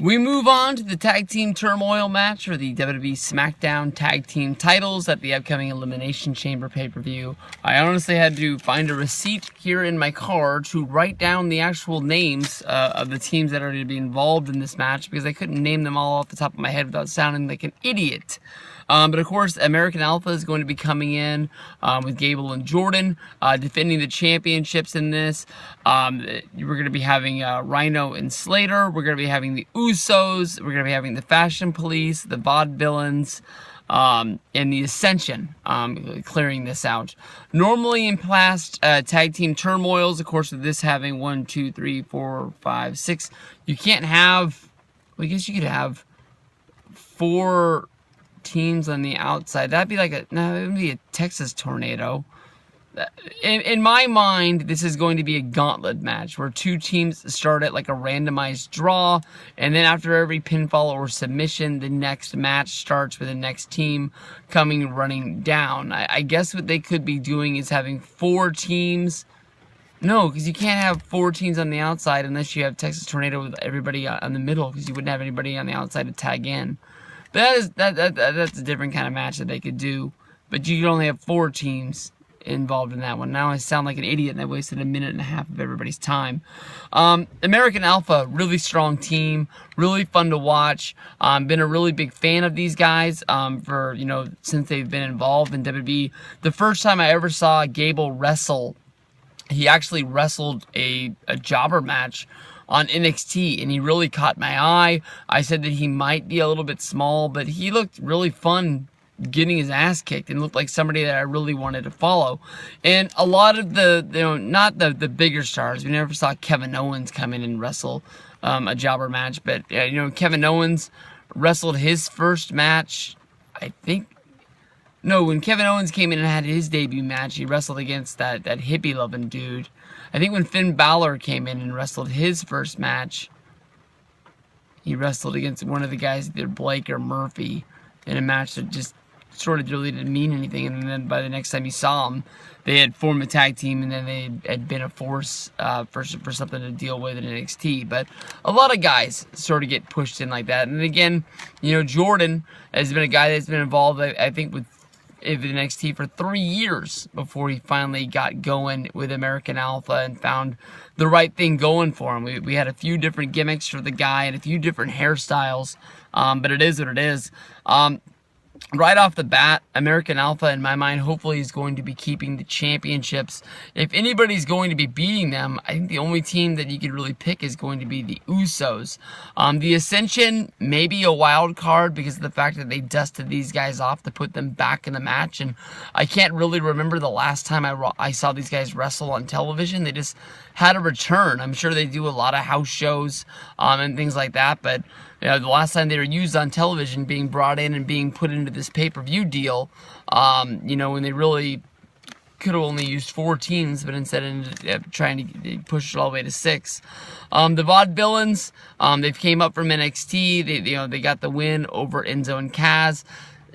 We move on to the Tag Team Turmoil match for the WWE SmackDown Tag Team titles at the upcoming Elimination Chamber pay-per-view. I honestly had to find a receipt here in my car to write down the actual names of the teams that are going to be involved in this match because I couldn't name them all off the top of my head without sounding like an idiot. But of course, American Alpha is going to be coming in with Gable and Jordan, defending the championships in this. We're going to be having Rhino and Slater. We're going to be having the Usos. We're going to be having the Fashion Police, the Vaudevillains, and the Ascension, clearing this out. Normally in past Tag Team Turmoils, of course, with this having 1, 2, 3, 4, 5, 6, you can't have, well, I guess you could have 4 teams on the outside. That'd be like it would be a Texas tornado. In my mind, this is going to be a gauntlet match where 2 teams start at like a randomized draw, and then after every pinfall or submission, the next match starts with the next team running down. I guess what they could be doing is having 4 teams. No, because you can't have 4 teams on the outside unless you have Texas Tornado with everybody on the middle, because you wouldn't have anybody on the outside to tag in. But that's a different kind of match that they could do. But you could only have 4 teams involved in that one. Now I sound like an idiot and I wasted a minute and a half of everybody's time. American Alpha, really strong team, really fun to watch. Been a really big fan of these guys for, since they've been involved in WWE. The first time I ever saw Gable wrestle, he actually wrestled a jobber match on NXT, and he really caught my eye. I said that he might be a little bit small, but he looked really fun getting his ass kicked and looked like somebody that I really wanted to follow. And a lot of the, not the bigger stars, we never saw Kevin Owens come in and wrestle a jobber match, but, Kevin Owens wrestled his first match, when Kevin Owens came in and had his debut match, he wrestled against that hippie-loving dude. I think when Finn Balor came in and wrestled his first match, he wrestled against one of the guys, either Blake or Murphy, in a match that just sort of really didn't mean anything. And then by the next time you saw them, they had formed a tag team, and then they had been a force for something to deal with in NXT. But a lot of guys sort of get pushed in like that. And again, Jordan has been a guy that's been involved, I think, with NXT for 3 years before he finally got going with American Alpha and found the right thing going for him. We had a few different gimmicks for the guy and a few different hairstyles, but it is what it is. Right off the bat, American Alpha, in my mind, hopefully is going to be keeping the championships. If anybody's going to be beating them, I think the only team that you could really pick is going to be the Usos. The Ascension may be a wild card because of the fact that they dusted these guys off to put them back in the match. And I can't really remember the last time I saw these guys wrestle on television. They just had a return. I'm sure they do a lot of house shows and things like that, but the last time they were used on television, being brought in and being put into this pay-per-view deal, when they really could have only used 4 teams, but instead ended up trying to push it all the way to 6. The Vaudevillains, they've came up from NXT. They got the win over Enzo and Kaz.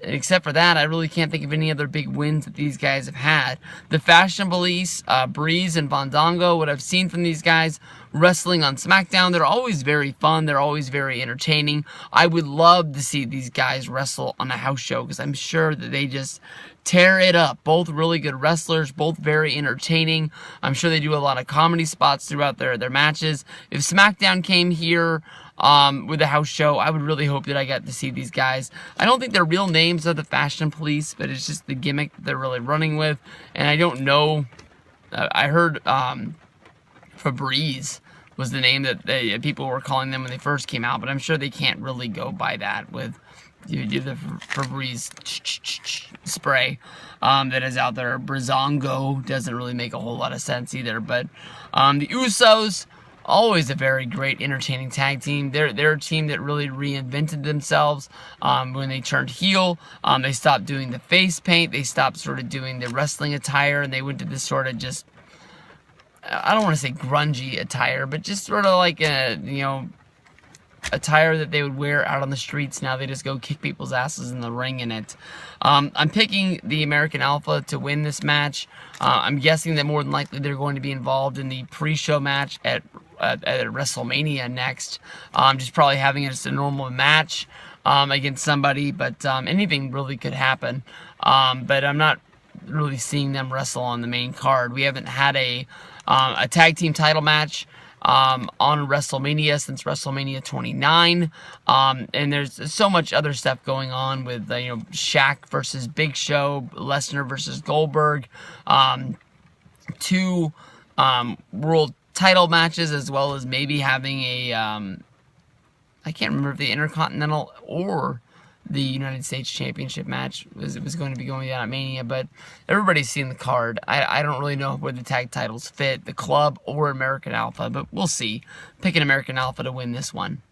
Except for that, I really can't think of any other big wins that these guys have had. The Fashion Police, Breeze and Fandango, what I've seen from these guys wrestling on SmackDown, they're always very fun. They're always very entertaining. I would love to see these guys wrestle on a house show because I'm sure that they just tear it up. Both really good wrestlers, both very entertaining. I'm sure they do a lot of comedy spots throughout their matches. If SmackDown came here with a house show, I would really hope that I got to see these guys. I don't think their real names are the Fashion Police, but it's just the gimmick that they're really running with. And I don't know. I heard Febreze was the name that people were calling them when they first came out, but I'm sure they can't really go by that with the Febreze spray that is out there. Brizongo doesn't really make a whole lot of sense either. But the Usos, always a very great, entertaining tag team. They're a team that really reinvented themselves when they turned heel. They stopped doing the face paint. They stopped sort of doing the wrestling attire, and they went to this sort of just, I don't want to say grungy attire, but just sort of like a, attire that they would wear out on the streets. Now they just go kick people's asses in the ring in it. I'm picking the American Alpha to win this match. I'm guessing that more than likely they're going to be involved in the pre-show match at WrestleMania next. Just probably having it as a normal match against somebody, but anything really could happen. But I'm not really seeing them wrestle on the main card. We haven't had a tag team title match on WrestleMania since WrestleMania 29, and there's so much other stuff going on with Shaq versus Big Show, Lesnar versus Goldberg, 2 world title matches, as well as maybe having a I can't remember if the Intercontinental or the United States Championship match was going to be going down at Mania, but everybody's seen the card. I don't really know where the tag titles fit, the club or American Alpha, but we'll see. Picking American Alpha to win this one.